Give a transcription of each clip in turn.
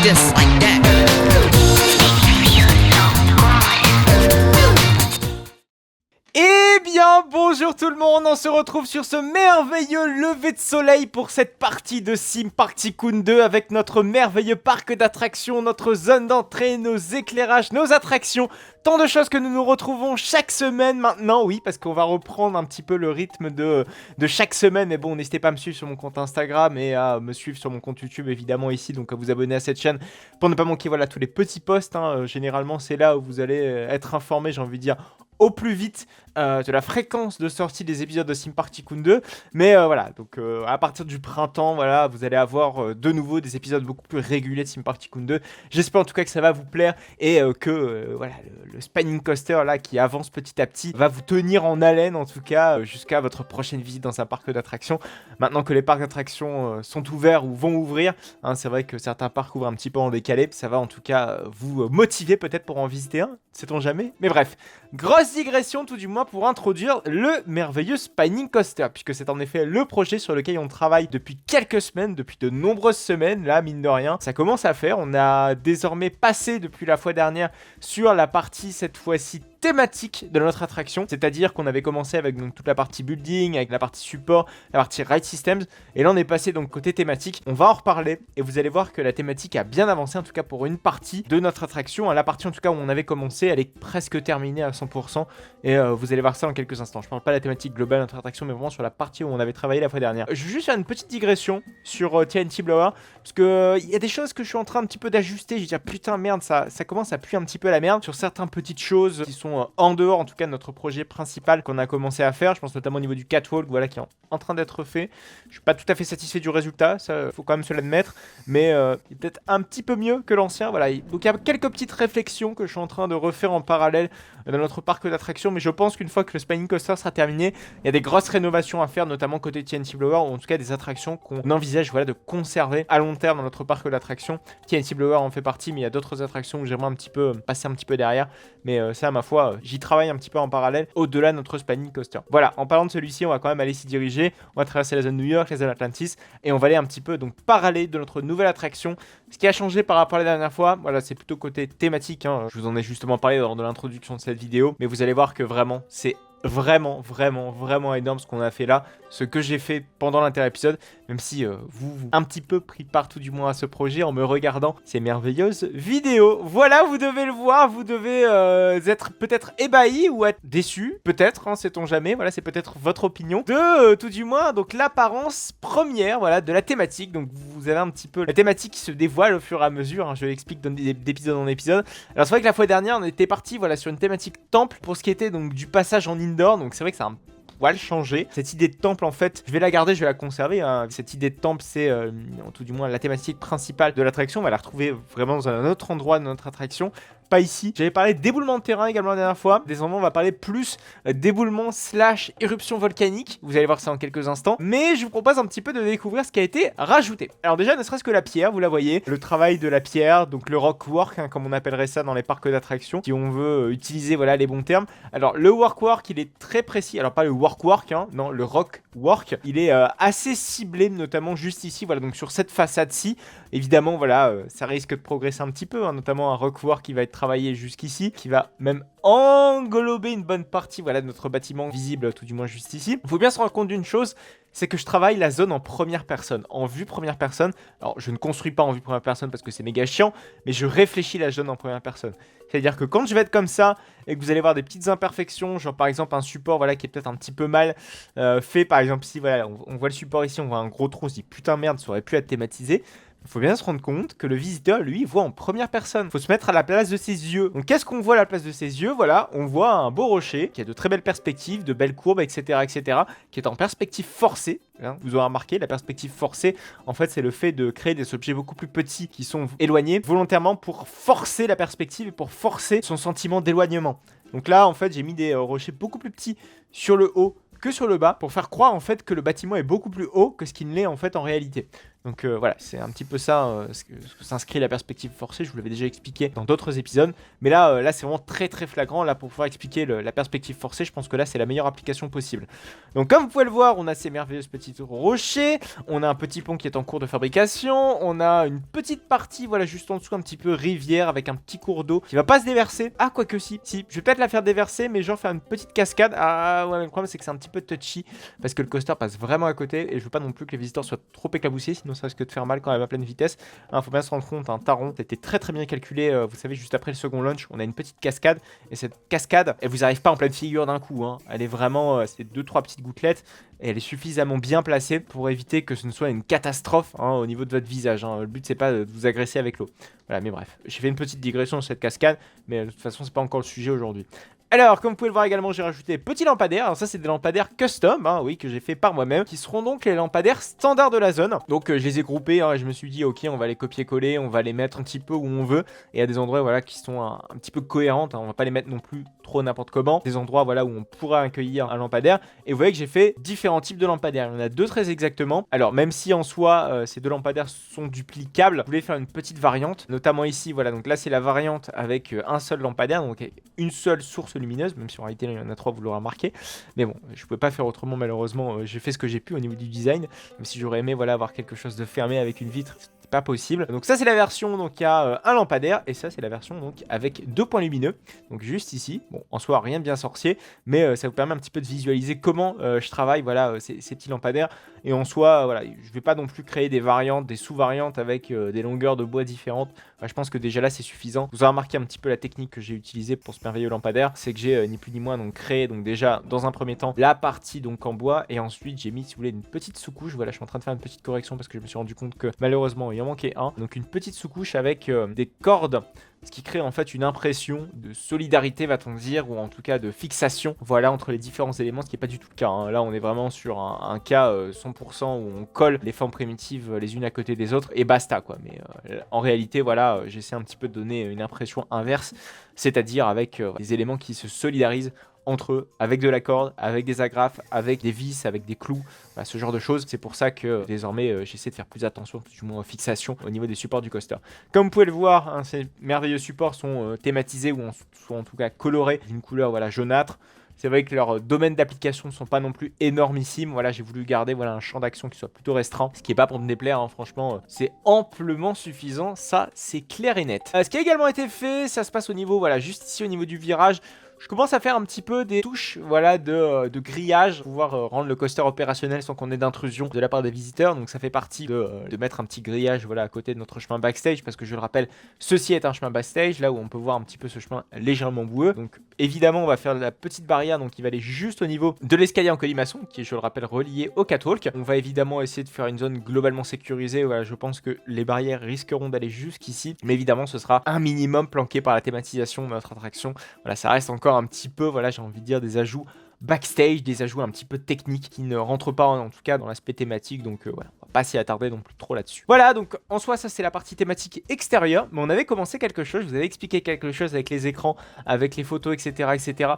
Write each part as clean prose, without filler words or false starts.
just like that. Eh bien, bonjour tout le monde, on se retrouve sur ce merveilleux lever de soleil pour cette partie de Sim Park Tycoon 2 avec notre merveilleux parc d'attractions, notre zone d'entrée, nos éclairages, nos attractions, tant de choses que nous nous retrouvons chaque semaine maintenant, oui, parce qu'on va reprendre un petit peu le rythme de chaque semaine, mais bon, n'hésitez pas à me suivre sur mon compte Instagram et à me suivre sur mon compte YouTube évidemment ici, donc à vous abonner à cette chaîne pour ne pas manquer, voilà, tous les petits posts, hein. Généralement c'est là où vous allez être informé, j'ai envie de dire, au plus vite de la fréquence de sortie des épisodes de Sim Park Tycoon 2. Mais voilà, donc à partir du printemps, voilà, vous allez avoir de nouveau des épisodes beaucoup plus réguliers de Sim Park Tycoon 2. J'espère en tout cas que ça va vous plaire et que voilà, le Spinning Coaster là qui avance petit à petit va vous tenir en haleine en tout cas jusqu'à votre prochaine visite dans un parc d'attractions. Maintenant que les parcs d'attractions sont ouverts ou vont ouvrir, hein, c'est vrai que certains parcs ouvrent un petit peu en décalé. Ça va en tout cas vous motiver peut-être pour en visiter un, sait-on jamais. Mais bref, grosse digression tout du moins pour introduire le merveilleux Spinning Coaster, puisque c'est en effet le projet sur lequel on travaille depuis quelques semaines, depuis de nombreuses semaines, là mine de rien, ça commence à faire, on a désormais passé depuis la fois dernière sur la partie cette fois-ci thématique de notre attraction, c'est-à-dire qu'on avait commencé avec donc toute la partie building, avec la partie support, la partie ride systems, et là on est passé donc côté thématique. On va en reparler et vous allez voir que la thématique a bien avancé, en tout cas pour une partie de notre attraction. La partie en tout cas où on avait commencé, elle est presque terminée à 100% et vous allez voir ça en quelques instants. Je parle pas de la thématique globale de notre attraction, mais vraiment sur la partie où on avait travaillé la fois dernière. Je vais juste faire une petite digression sur TNT Blower, parce que il y a des choses que je suis en train un petit peu d'ajuster. Je dis putain merde, ça commence à puer un petit peu la merde sur certaines petites choses qui sont en dehors en tout cas de notre projet principal qu'on a commencé à faire. Je pense notamment au niveau du catwalk, voilà, qui est en train d'être fait. Je suis pas tout à fait satisfait du résultat, ça faut quand même se l'admettre, mais il est peut-être un petit peu mieux que l'ancien, voilà. Donc il y a quelques petites réflexions que je suis en train de refaire en parallèle dans notre parc d'attractions, mais je pense qu'une fois que le Spinning Coaster sera terminé, il y a des grosses rénovations à faire, notamment côté TNT Blower, ou en tout cas des attractions qu'on envisage, voilà, de conserver à long terme dans notre parc d'attractions. TNT Blower en fait partie, mais il y a d'autres attractions où j'aimerais un petit peu passer un petit peu derrière, mais ça, à ma foi, j'y travaille un petit peu en parallèle, au-delà de notre Spinning Coaster. Voilà, en parlant de celui-ci, on va quand même aller s'y diriger, on va traverser la zone New York, la zone Atlantis, et on va aller un petit peu donc parler de notre nouvelle attraction. Ce qui a changé par rapport à la dernière fois, voilà, c'est plutôt côté thématique, hein. Je vous en ai justement parlé lors de l'introduction de cette vidéo, mais vous allez voir que vraiment, c'est vraiment énorme ce qu'on a fait là, ce que j'ai fait pendant l'inter-épisode, même si vous un petit peu pris part tout du moins à ce projet en me regardant ces merveilleuses vidéos. Voilà, vous devez le voir, vous devez être peut-être ébahi ou être déçu, peut-être, hein, sait-on jamais, voilà, c'est peut-être votre opinion, de tout du moins, donc l'apparence première, voilà, de la thématique. Donc vous avez un petit peu la thématique qui se dévoile au fur et à mesure, hein, je l'explique d'épisode en épisode. Alors c'est vrai que la fois dernière, on était parti, voilà, sur une thématique temple, pour ce qui était donc du passage en indoor, donc c'est vrai que c'est un poil changer. Cette idée de temple, en fait, je vais la garder, je vais la conserver, hein. Cette idée de temple, c'est tout du moins la thématique principale de l'attraction. On va la retrouver vraiment dans un autre endroit de notre attraction, pas ici. J'avais parlé d'éboulement de terrain également la dernière fois. Désormais, on va parler plus d'éboulement slash éruption volcanique. Vous allez voir ça en quelques instants. Mais je vous propose un petit peu de découvrir ce qui a été rajouté. Alors déjà, ne serait-ce que la pierre, vous la voyez. Le travail de la pierre, donc le rock work, hein, comme on appellerait ça dans les parcs d'attractions, si on veut utiliser, voilà, les bons termes. Alors le work, il est très précis. Alors pas le work, hein, non, le rock work. Il est assez ciblé, notamment juste ici, voilà, donc sur cette façade-ci. Évidemment, voilà, ça risque de progresser un petit peu, hein, notamment un rock work qui va être travaillé jusqu'ici, qui va même englober une bonne partie, voilà, de notre bâtiment visible, tout du moins juste ici. Il faut bien se rendre compte d'une chose, c'est que je travaille la zone en première personne, en vue première personne. Alors, je ne construis pas en vue première personne parce que c'est méga chiant, mais je réfléchis la zone en première personne. C'est-à-dire que quand je vais être comme ça et que vous allez voir des petites imperfections, genre par exemple un support, voilà, qui est peut-être un petit peu mal fait, par exemple ici, voilà, on voit le support ici, on voit un gros trou, on se dit putain merde, ça aurait pu être thématisé. Il faut bien se rendre compte que le visiteur, lui, voit en première personne. Il faut se mettre à la place de ses yeux. Donc qu'est-ce qu'on voit à la place de ses yeux? Voilà, on voit un beau rocher qui a de très belles perspectives, de belles courbes, etc., qui est en perspective forcée. Hein, vous aurez remarqué, la perspective forcée, en fait, c'est le fait de créer des objets beaucoup plus petits qui sont éloignés volontairement pour forcer la perspective et pour forcer son sentiment d'éloignement. Donc là, en fait, j'ai mis des rochers beaucoup plus petits sur le haut que sur le bas pour faire croire en fait que le bâtiment est beaucoup plus haut que ce qu'il ne l'est en fait en réalité. Donc voilà, c'est un petit peu ça ce que s'inscrit la perspective forcée. Je vous l'avais déjà expliqué dans d'autres épisodes. Mais là c'est vraiment très très flagrant. Là, pour pouvoir expliquer la perspective forcée, je pense que là, c'est la meilleure application possible. Donc comme vous pouvez le voir, on a ces merveilleuses petites rochers. On a un petit pont qui est en cours de fabrication. On a une petite partie, voilà, juste en dessous, un petit peu rivière avec un petit cours d'eau qui va pas se déverser. Ah, quoique si. Je vais peut-être la faire déverser, mais genre faire une petite cascade. Ah ouais, mais le problème, c'est que c'est un petit peu touchy parce que le coaster passe vraiment à côté et je veux pas non plus que les visiteurs soient trop éclaboussés, sinon ça risque de faire mal quand même à pleine vitesse. Faut bien se rendre compte, un taron, c'était très très bien calculé. Vous savez, juste après le second launch, on a une petite cascade et cette cascade, elle vous arrive pas en pleine figure d'un coup. Elle est vraiment, c'est 2-3 petites gouttelettes et elle est suffisamment bien placée pour éviter que ce ne soit une catastrophe au niveau de votre visage. Le but, c'est pas de vous agresser avec l'eau. Voilà, mais bref, j'ai fait une petite digression sur cette cascade, mais de toute façon, c'est pas encore le sujet aujourd'hui. Alors, comme vous pouvez le voir également, j'ai rajouté petits lampadaires. Alors ça, c'est des lampadaires custom, oui, que j'ai fait par moi-même, qui seront donc les lampadaires standards de la zone. Donc, je les ai groupés, et je me suis dit, ok, on va les copier-coller, on va les mettre un petit peu où on veut, et à des endroits, voilà, qui sont un petit peu cohérentes. On va pas les mettre non plus trop n'importe comment. Des endroits, voilà, où on pourra accueillir un lampadaire. Et vous voyez que j'ai fait différents types de lampadaires. Il y en a deux très exactement. Alors, même si en soi, ces deux lampadaires sont duplicables, je voulais faire une petite variante, notamment ici, voilà. Donc là, c'est la variante avec un seul lampadaire, donc une seule source lumineuse, même si en réalité il y en a 3, vous l'aurez remarqué. Mais bon, je pouvais pas faire autrement malheureusement. J'ai fait ce que j'ai pu au niveau du design, même si j'aurais aimé, voilà, avoir quelque chose de fermé avec une vitre. Pas possible. Donc ça c'est la version, donc il y a un lampadaire, et ça c'est la version donc avec 2 points lumineux, donc juste ici. Bon, en soi rien de bien sorcier, mais ça vous permet un petit peu de visualiser comment je travaille, voilà, ces petits lampadaires. Et en soi, voilà, je vais pas non plus créer des variantes, des sous-variantes avec des longueurs de bois différentes. Je pense que déjà là c'est suffisant. Vous avez remarqué un petit peu la technique que j'ai utilisée pour ce merveilleux lampadaire, c'est que j'ai ni plus ni moins donc créé donc déjà dans un premier temps la partie donc en bois, et ensuite j'ai mis, si vous voulez, une petite sous-couche. Voilà, je suis en train de faire une petite correction parce que je me suis rendu compte que malheureusement il en manquait un. Donc une petite sous-couche avec des cordes, ce qui crée en fait une impression de solidarité, va-t-on dire, ou en tout cas de fixation, voilà, entre les différents éléments, ce qui n'est pas du tout le cas. Là on est vraiment sur un cas 100% où on colle les formes primitives les unes à côté des autres et basta quoi. Mais en réalité, voilà, j'essaie un petit peu de donner une impression inverse, c'est-à-dire avec des éléments qui se solidarisent entre eux, avec de la corde, avec des agrafes, avec des vis, avec des clous, voilà, ce genre de choses. C'est pour ça que désormais j'essaie de faire plus attention, du moins aux fixations au niveau des supports du coaster. Comme vous pouvez le voir, ces merveilleux supports sont thématisés ou sont en tout cas colorés d'une couleur, voilà, jaunâtre. C'est vrai que leurs domaines d'application ne sont pas non plus énormissimes. Voilà, j'ai voulu garder, voilà, un champ d'action qui soit plutôt restreint. Ce qui n'est pas pour me déplaire, franchement, c'est amplement suffisant. Ça, c'est clair et net. Ce qui a également été fait, ça se passe au niveau, voilà, juste ici au niveau du virage. Je commence à faire un petit peu des touches, voilà, de grillage, pour pouvoir rendre le coaster opérationnel sans qu'on ait d'intrusion de la part des visiteurs. Donc ça fait partie de mettre un petit grillage, voilà, à côté de notre chemin backstage, parce que je le rappelle, ceci est un chemin backstage, là où on peut voir un petit peu ce chemin légèrement boueux. Donc évidemment, on va faire la petite barrière, donc qui va aller juste au niveau de l'escalier en colimaçon, qui est, je le rappelle, relié au catwalk. On va évidemment essayer de faire une zone globalement sécurisée. Voilà, je pense que les barrières risqueront d'aller jusqu'ici, mais évidemment, ce sera un minimum planqué par la thématisation de notre attraction. Voilà, ça reste encore un petit peu, voilà, j'ai envie de dire, des ajouts backstage, des ajouts un petit peu techniques qui ne rentrent pas en tout cas dans l'aspect thématique. Donc voilà, on va pas s'y attarder non plus trop là-dessus. Voilà, donc en soi ça c'est la partie thématique extérieure, mais on avait commencé quelque chose, je vous avais expliqué quelque chose avec les écrans, avec les photos, etc.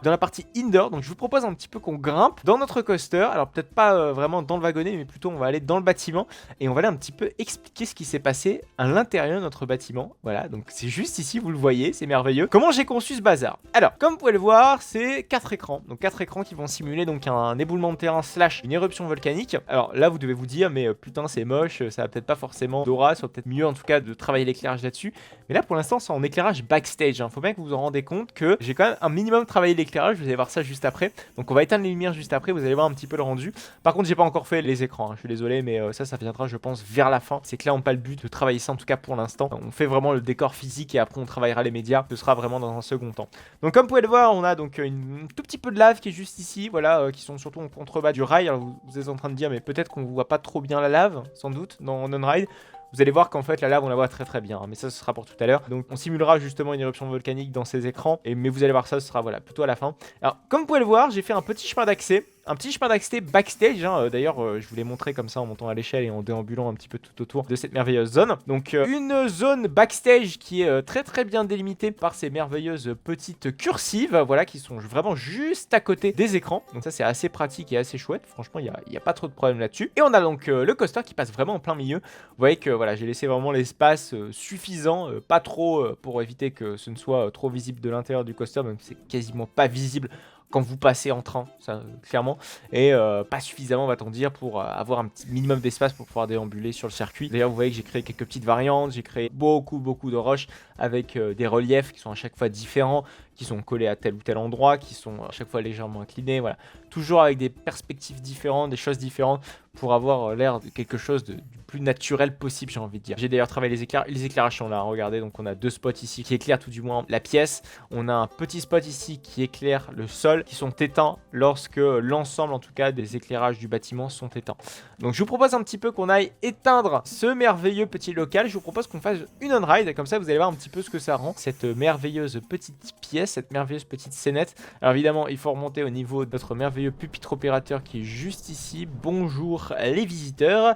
dans la partie indoor. Donc je vous propose un petit peu qu'on grimpe dans notre coaster. Alors peut-être pas vraiment dans le wagonnet, mais plutôt on va aller dans le bâtiment et on va aller un petit peu expliquer ce qui s'est passé à l'intérieur de notre bâtiment. Voilà, donc c'est juste ici, vous le voyez, c'est merveilleux. Comment j'ai conçu ce bazar? Alors comme vous pouvez le voir, c'est 4 écrans, donc 4 écrans qui vont simuler donc un éboulement de terrain slash une éruption volcanique. Alors là vous devez vous dire, mais putain c'est moche, ça va peut-être pas forcément d'aura, ça va peut-être mieux en tout cas de travailler l'éclairage là-dessus. Mais là pour l'instant c'est en éclairage backstage, faut bien que vous vous en rendez compte que j'ai quand même un minimum travaillé l'éclairage, vous allez voir ça juste après. Donc on va éteindre les lumières juste après, vous allez voir un petit peu le rendu. Par contre j'ai pas encore fait les écrans, je suis désolé, mais ça viendra je pense vers la fin. C'est clairement pas le but de travailler ça en tout cas pour l'instant. On fait vraiment le décor physique et après on travaillera les médias, ce sera vraiment dans un second temps. Donc comme vous pouvez le voir, on a donc une tout petit peu de lave qui est juste ici, voilà, qui sont surtout en contrebas du rail. Alors vous êtes en train de dire mais peut-être qu'on voit pas trop bien la lave, sans doute, dans On-Ride. Vous allez voir qu'en fait la lave on la voit très très bien, mais ça ce sera pour tout à l'heure. Donc on simulera justement une éruption volcanique dans ces écrans, mais vous allez voir ça, ce sera voilà plutôt à la fin. Alors comme vous pouvez le voir, j'ai fait un petit chemin d'accès. un petit chemin d'accès backstage, hein. D'ailleurs, je vous l'ai montré comme ça en montant à l'échelle et en déambulant un petit peu tout autour de cette merveilleuse zone. Donc une zone backstage qui est très bien délimitée par ces merveilleuses petites cursives, voilà, qui sont vraiment juste à côté des écrans. Donc ça c'est assez pratique et assez chouette, franchement il n'y a pas trop de problème là-dessus. Et on a donc le coaster qui passe vraiment en plein milieu. Vous voyez que voilà, j'ai laissé vraiment l'espace suffisant, pas trop pour éviter que ce ne soit trop visible de l'intérieur du coaster, même si c'est quasiment pas visible quand vous passez en train, ça clairement, et pas suffisamment va-t-on dire pour avoir un petit minimum d'espace pour pouvoir déambuler sur le circuit. D'ailleurs vous voyez que j'ai créé quelques petites variantes, j'ai créé beaucoup de roches avec des reliefs qui sont à chaque fois différents, qui sont collés à tel ou tel endroit, qui sont à chaque fois légèrement inclinés, voilà. Toujours avec des perspectives différentes, des choses différentes pour avoir l'air de quelque chose du plus naturel possible, j'ai envie de dire. J'ai d'ailleurs travaillé les éclairages sont là, hein, regardez, donc on a 2 spots ici qui éclairent tout du moins la pièce, on a un petit spot ici qui éclaire le sol, qui sont éteints lorsque l'ensemble en tout cas des éclairages du bâtiment sont éteints. Donc je vous propose un petit peu qu'on aille éteindre ce merveilleux petit local, je vous propose qu'on fasse une on-ride, comme ça vous allez voir un petit peu ce que ça rend, cette merveilleuse petite pièce, cette merveilleuse petite scénette. Alors évidemment il faut remonter au niveau de notre merveilleux pupitre opérateur qui est juste ici. Bonjour les visiteurs.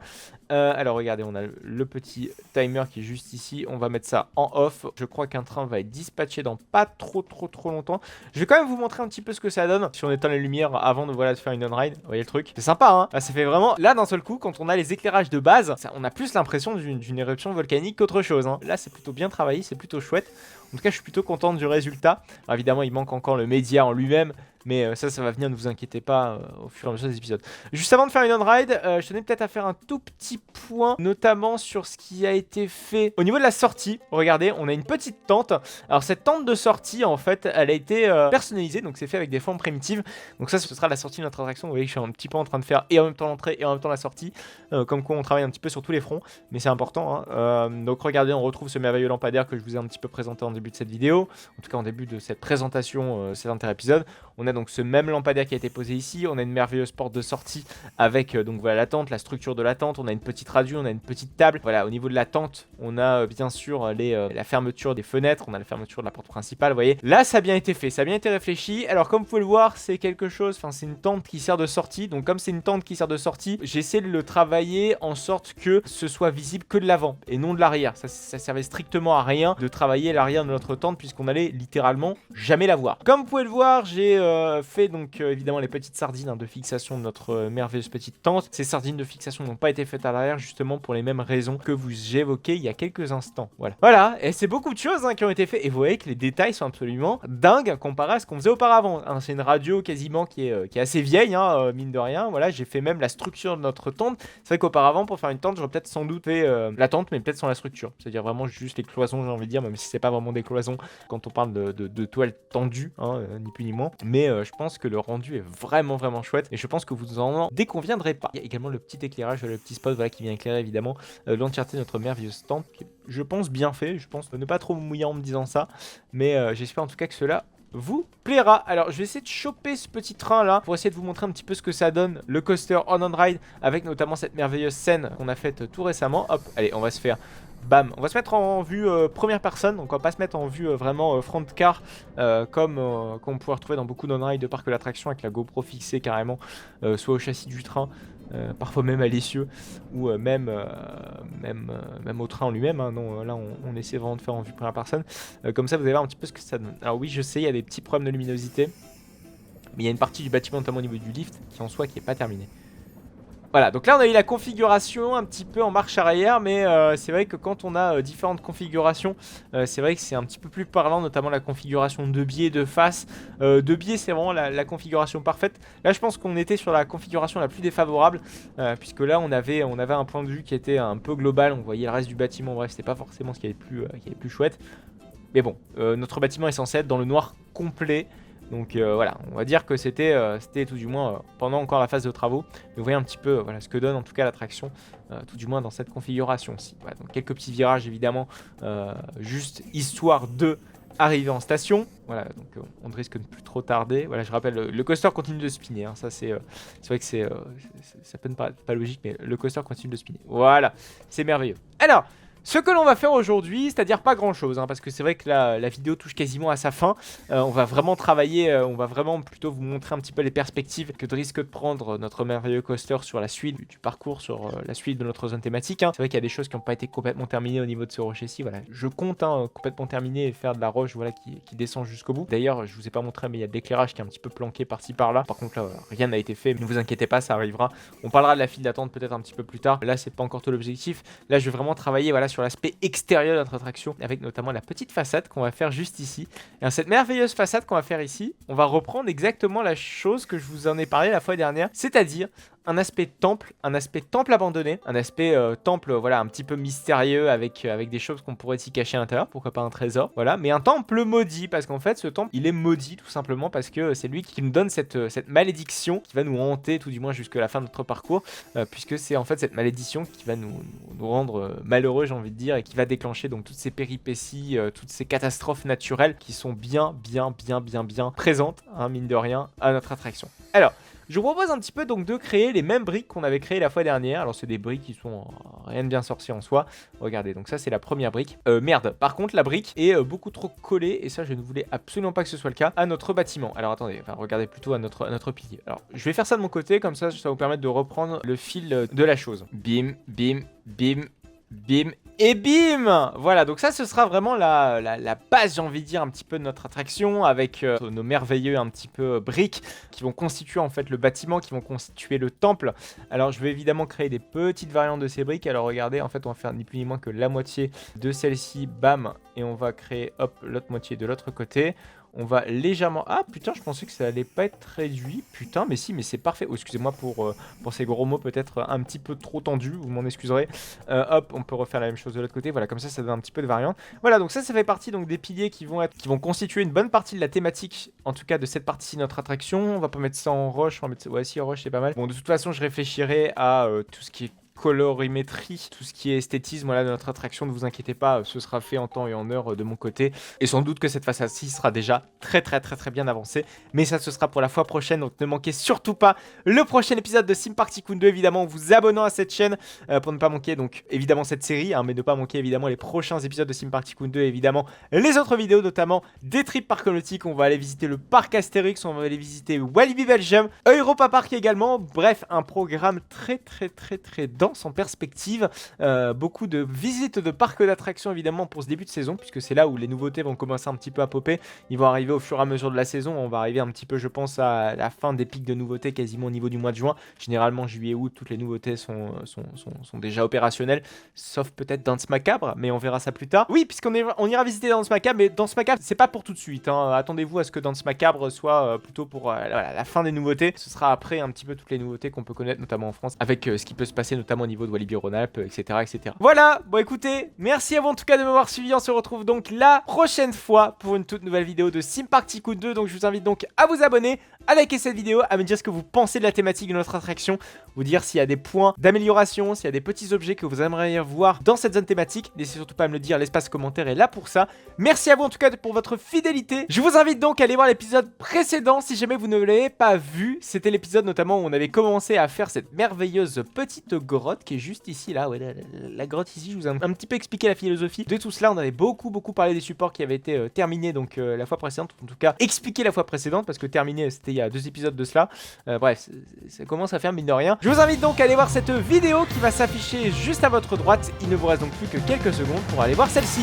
Alors regardez, on a le petit timer qui est juste ici, on va mettre ça en off. Je crois qu'un train va être dispatché dans pas trop longtemps. Je vais quand même vous montrer un petit peu ce que ça donne si on éteint les lumières avant de, voilà, de faire une on-ride. Vous voyez le truc, c'est sympa, hein. Là, ça fait vraiment, là d'un seul coup, quand on a les éclairages de base, on a plus l'impression d'une éruption volcanique qu'autre chose, hein. Là c'est plutôt bien travaillé, c'est plutôt chouette. En tout cas je suis plutôt content du résultat. Alors, évidemment il manque encore le média en lui-même, mais ça va venir, ne vous inquiétez pas, au fur et à mesure des épisodes. Juste avant de faire une on-ride, je tenais peut-être à faire un tout petit point, notamment sur ce qui a été fait au niveau de la sortie. Regardez, on a une petite tente. Alors cette tente de sortie, en fait, elle a été personnalisée, donc c'est fait avec des formes primitives. Donc ça, ce sera la sortie de notre attraction. Vous voyez que je suis un petit peu en train de faire et en même temps l'entrée et en même temps la sortie. Comme quoi on travaille un petit peu sur tous les fronts, mais c'est important, hein. Donc regardez, on retrouve ce merveilleux lampadaire que je vous ai un petit peu présenté en début de cette vidéo. En tout cas en début de cette présentation, cet inter-épisode. On a donc ce même lampadaire qui a été posé ici, on a une merveilleuse porte de sortie avec donc voilà la tente, la structure de la tente, on a une petite radio, on a une petite table. Voilà, au niveau de la tente, on a bien sûr la fermeture des fenêtres, on a la fermeture de la porte principale, vous voyez. Là, ça a bien été fait, ça a bien été réfléchi. Alors comme vous pouvez le voir, c'est quelque chose, enfin c'est une tente qui sert de sortie. Donc comme c'est une tente qui sert de sortie, j'ai essayé de le travailler en sorte que ce soit visible que de l'avant et non de l'arrière. Ça servait strictement à rien de travailler l'arrière de notre tente puisqu'on allait littéralement jamais la voir. Comme vous pouvez le voir, j'ai fait donc évidemment les petites sardines, hein, de fixation de notre merveilleuse petite tente. Ces sardines de fixation n'ont pas été faites à l'arrière justement pour les mêmes raisons que vous évoquez il y a quelques instants. Voilà, et c'est beaucoup de choses, hein, qui ont été faites et vous voyez que les détails sont absolument dingues comparé à ce qu'on faisait auparavant, hein. C'est une radio quasiment qui est assez vieille, hein, mine de rien. Voilà, j'ai fait même la structure de notre tente. C'est vrai qu'auparavant pour faire une tente j'aurais peut-être sans doute fait la tente mais peut-être sans la structure, c'est-à-dire vraiment juste les cloisons, j'ai envie de dire, même si c'est pas vraiment des cloisons quand on parle de toiles tendues, hein, ni plus ni moins. Mais je pense que le rendu est vraiment chouette et je pense que vous en déconviendrez pas. Il y a également le petit éclairage, le petit spot, voilà, qui vient éclairer évidemment l'entièreté de notre merveilleuse tente, qui est, je pense, bien fait. Je pense ne pas trop me mouiller en me disant ça, mais j'espère en tout cas que cela vous plaira. Alors je vais essayer de choper ce petit train là pour essayer de vous montrer un petit peu ce que ça donne, le coaster on ride, avec notamment cette merveilleuse scène qu'on a faite tout récemment. Hop, allez, on va se faire bam, on va se mettre en vue première personne, donc on va pas se mettre en vue vraiment front car comme on pourrait retrouver dans beaucoup d'on-ride de parcs de l'attraction avec la GoPro fixée carrément soit au châssis du train, parfois même à l'essieu ou même au train en lui-même, hein. Non, là on essaie vraiment de faire en vue première personne, comme ça vous allez voir un petit peu ce que ça donne. Alors oui, je sais, il y a des petits problèmes de luminosité, mais il y a une partie du bâtiment, notamment au niveau du lift, qui en soi qui est pas terminée. Voilà, donc là on a eu la configuration un petit peu en marche arrière, mais c'est vrai que quand on a différentes configurations, c'est vrai que c'est un petit peu plus parlant, notamment la configuration de biais, de face. De biais, c'est vraiment la configuration parfaite. Là je pense qu'on était sur la configuration la plus défavorable, puisque là on avait un point de vue qui était un peu global, on voyait le reste du bâtiment, bref c'était pas forcément ce qui est le plus chouette. Mais bon, notre bâtiment est censé être dans le noir complet. Donc voilà, on va dire que c'était tout du moins pendant encore la phase de travaux. Mais vous voyez un petit peu voilà, ce que donne en tout cas l'attraction, tout du moins dans cette configuration-ci. Voilà, donc quelques petits virages évidemment, juste histoire de arriver en station. Voilà, donc on risque de ne plus trop tarder. Voilà, je rappelle, le coaster continue de spinner, hein. Ça c'est vrai que ça peut ne pas logique, mais le coaster continue de spinner. Voilà, c'est merveilleux. Alors, Ce que l'on va faire aujourd'hui, c'est-à-dire pas grand-chose, hein, parce que c'est vrai que la vidéo touche quasiment à sa fin. On va vraiment travailler, on va vraiment plutôt vous montrer un petit peu les perspectives que risque de prendre notre merveilleux coaster sur la suite du parcours, sur la suite de notre zone thématique. Hein. C'est vrai qu'il y a des choses qui n'ont pas été complètement terminées au niveau de ce rocher-ci. Voilà, je compte complètement terminer et faire de la roche, voilà, qui descend jusqu'au bout. D'ailleurs, je vous ai pas montré, mais il y a de l'éclairage qui est un petit peu planqué par-ci par-là. Par contre, là, rien n'a été fait. Ne vous inquiétez pas, ça arrivera. On parlera de la file d'attente peut-être un petit peu plus tard. Là, c'est pas encore tout l'objectif. Là, je vais vraiment travailler, voilà, sur l'aspect extérieur de notre attraction, avec notamment la petite façade qu'on va faire juste ici. Et dans cette merveilleuse façade qu'on va faire ici, on va reprendre exactement la chose que je vous en ai parlé la fois dernière, c'est-à-dire un aspect temple abandonné, un aspect temple, voilà, un petit peu mystérieux avec des choses qu'on pourrait s'y cacher à l'intérieur, pourquoi pas un trésor, voilà, mais un temple maudit, parce qu'en fait ce temple il est maudit tout simplement parce que c'est lui qui nous donne cette malédiction qui va nous hanter tout du moins jusqu'à la fin de notre parcours, puisque c'est en fait cette malédiction qui va nous rendre malheureux, j'ai envie de dire, et qui va déclencher donc toutes ces péripéties, toutes ces catastrophes naturelles qui sont bien présentes, hein, mine de rien, à notre attraction. Alors, je vous propose un petit peu donc de créer les mêmes briques qu'on avait créées la fois dernière. Alors c'est des briques qui sont rien de bien sorcier en soi. Regardez, donc ça c'est la première brique. Merde, par contre la brique est beaucoup trop collée, et ça je ne voulais absolument pas que ce soit le cas, à notre bâtiment. Alors attendez, enfin regardez plutôt à notre pilier. Alors je vais faire ça de mon côté, comme ça va vous permettre de reprendre le fil de la chose. Bim, bim, bim, bim et bim. Voilà, donc ça ce sera vraiment la base, j'ai envie de dire, un petit peu de notre attraction, avec nos merveilleux un petit peu briques qui vont constituer en fait le bâtiment, qui vont constituer le temple. Alors je vais évidemment créer des petites variantes de ces briques. Alors regardez, en fait on va faire ni plus ni moins que la moitié de celle-ci, bam, et on va créer hop l'autre moitié de l'autre côté. On va légèrement... Ah putain, je pensais que ça allait pas être réduit. Putain, mais si, mais c'est parfait. Oh, excusez-moi pour ces gros mots peut-être un petit peu trop tendus, vous m'en excuserez. Hop, on peut refaire la même chose de l'autre côté. Voilà, comme ça donne un petit peu de variante. Voilà, donc ça fait partie donc des piliers qui vont constituer une bonne partie de la thématique, en tout cas de cette partie de notre attraction. On va pas mettre ça en roche, on va mettre ça... Ouais, si, en roche, c'est pas mal. Bon, de toute façon, je réfléchirai à tout ce qui est colorimétrie, tout ce qui est esthétisme, voilà, de notre attraction, ne vous inquiétez pas, ce sera fait en temps et en heure de mon côté, et sans doute que cette façade-ci sera déjà très bien avancée, mais ça ce sera pour la fois prochaine, donc ne manquez surtout pas le prochain épisode de Sim Park Tycoon 2, évidemment en vous abonnant à cette chaîne pour ne pas manquer donc évidemment cette série, hein, mais ne pas manquer évidemment les prochains épisodes de Sim Park Tycoon 2, et évidemment les autres vidéos, notamment des trips parcs nautiques. On va aller visiter le parc Astérix, on va aller visiter Walibi Belgium, Europa Park également, bref un programme très dense en perspective, beaucoup de visites de parcs d'attractions évidemment pour ce début de saison, puisque c'est là où les nouveautés vont commencer un petit peu à popper. Ils vont arriver au fur et à mesure de la saison, on va arriver un petit peu je pense à la fin des pics de nouveautés quasiment au niveau du mois de juin. Généralement juillet août toutes les nouveautés sont déjà opérationnelles, sauf peut-être Danse Macabre, mais on verra ça plus tard. Oui, puisqu'on ira visiter Danse Macabre, mais Danse Macabre c'est pas pour tout de suite, hein. Attendez-vous à ce que Danse Macabre soit plutôt pour voilà, la fin des nouveautés. Ce sera après un petit peu toutes les nouveautés qu'on peut connaître notamment en France, avec ce qui peut se passer notamment au niveau de Walibi Rhône-Alpes, etc. Voilà, bon écoutez, merci à vous en tout cas de m'avoir suivi. On se retrouve donc la prochaine fois pour une toute nouvelle vidéo de Sim Park Tycoon 2. Donc je vous invite donc à vous abonner, à liker cette vidéo, à me dire ce que vous pensez de la thématique de notre attraction, vous dire s'il y a des points d'amélioration, s'il y a des petits objets que vous aimeriez voir dans cette zone thématique. N'hésitez surtout pas à me le dire, l'espace commentaire est là pour ça. Merci à vous en tout cas pour votre fidélité. Je vous invite donc à aller voir l'épisode précédent si jamais vous ne l'avez pas vu. C'était l'épisode notamment où on avait commencé à faire cette merveilleuse petite grotte qui est juste ici, là, ouais, la grotte ici. Je vous ai un petit peu expliqué la philosophie de tout cela. On avait beaucoup parlé des supports qui avaient été terminés donc la fois précédente, en tout cas expliqué la fois précédente, parce que terminé c'était il y a 2 épisodes de cela. Bref, ça commence à faire mine de rien. Je vous invite donc à aller voir cette vidéo qui va s'afficher juste à votre droite. Il ne vous reste donc plus que quelques secondes pour aller voir celle-ci.